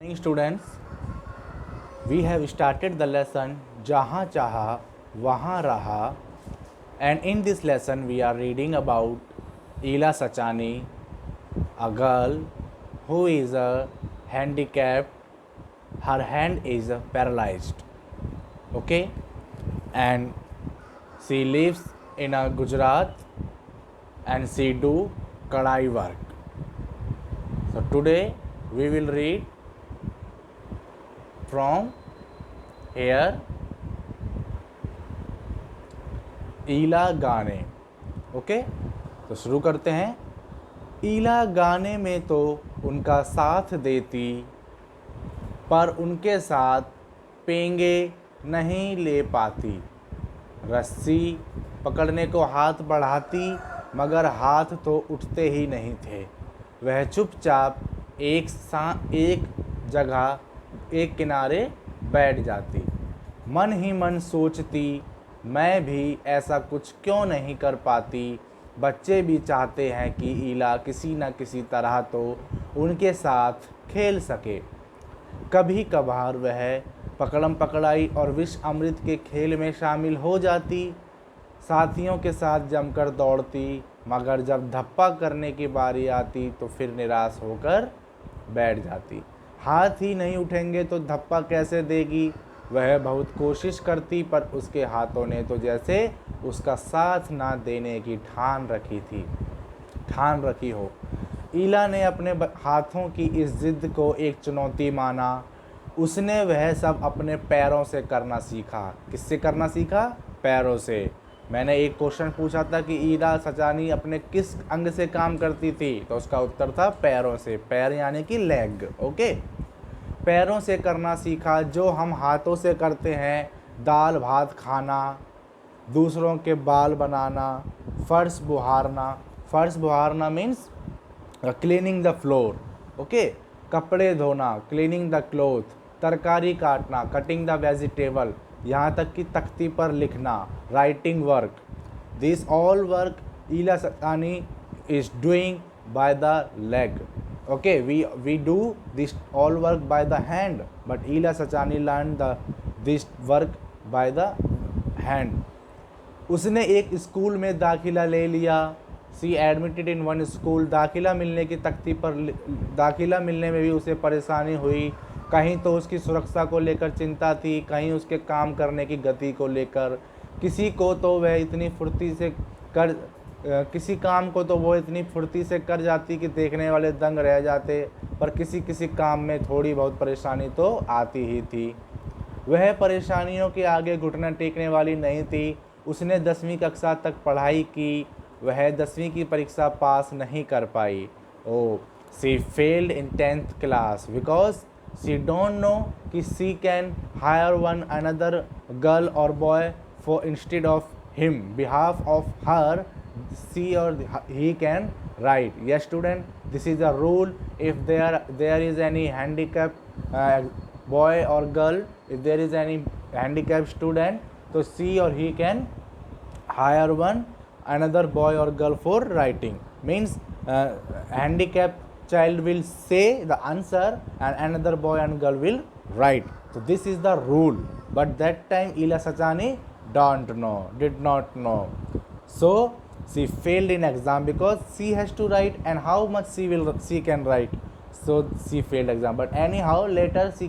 Morning students, we have started the lesson Jahan Chaha Wahan Raha, and in this lesson we are reading about Ela Sachani, a girl who is handicapped. Her hand is paralyzed. Okay, and she lives in a Gujarat and she do kadai work. So today we will read from here ईला गाने. Okay, तो शुरू करते हैं. ईला गाने में तो उनका साथ देती, पर उनके साथ पेंगे नहीं ले पाती. रस्सी पकड़ने को हाथ बढ़ाती, मगर हाथ तो उठते ही नहीं थे. वह चुपचाप एक जगह एक किनारे बैठ जाती. मन ही मन सोचती, मैं भी ऐसा कुछ क्यों नहीं कर पाती. बच्चे भी चाहते हैं कि ईला किसी न किसी तरह तो उनके साथ खेल सके. कभी कभार वह पकड़म पकड़ाई और विष अमृत के खेल में शामिल हो जाती. साथियों के साथ जमकर दौड़ती, मगर जब धप्पा करने की बारी आती तो फिर निराश होकर बैठ जाती. हाथ ही नहीं उठेंगे तो धप्पा कैसे देगी. वह बहुत कोशिश करती, पर उसके हाथों ने तो जैसे उसका साथ ना देने की ठान रखी हो. ईला ने अपने हाथों की इस जिद को एक चुनौती माना. उसने वह सब अपने पैरों से करना सीखा. किससे करना सीखा? पैरों से. मैंने एक क्वेश्चन पूछा था कि ईला सचानी अपने किस अंग से काम करती थी, तो उसका उत्तर था पैरों से. पैर यानी कि लेग. ओके, पैरों से करना सीखा, जो हम हाथों से करते हैं. दाल भात खाना, दूसरों के बाल बनाना, फर्श बुहारना means cleaning the floor. Okay, कपड़े धोना, क्लीनिंग द क्लोथ, तरकारी काटना, कटिंग द वेजिटेबल, यहाँ तक कि तख्ती पर लिखना, writing work. This all work Ila Sachani is doing by the leg. Okay, we do this all work by the hand, but Ela Sachani learned this work by the hand. उसने एक school में दाखिला ले लिया. She admitted in one school. दाखिला मिलने की तख्ती पर दाखिला मिलने में भी उसे परेशानी हुई. कहीं तो उसकी सुरक्षा को लेकर चिंता थी, कहीं उसके काम करने की गति को लेकर. किसी काम को तो वो इतनी फुर्ती से कर जाती कि देखने वाले दंग रह जाते, पर किसी काम में थोड़ी बहुत परेशानी तो आती ही थी. वह परेशानियों के आगे घुटना टेकने वाली नहीं थी. उसने 10वीं कक्षा तक पढ़ाई की. वह 10वीं की परीक्षा पास नहीं कर पाई. She failed in 10th class because she don't know कि she can hire one another girl और boy for instead of him. Behalf of her she or he can write. Yes student, this is a rule. If there is any handicapped boy or girl, if there is any handicapped student, so she or he can hire one another boy or girl for writing. Means handicapped child will say the answer and another boy and girl will write. So this is the rule, but that time Ela Sachani did not know. So she failed in exam because she has to write, and how much she can write. So she failed exam, but anyhow later she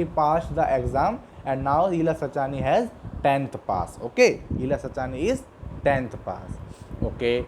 passed the exam, and now Ela Sachani has 10th pass. Okay, Ela Sachani is 10th pass. Okay,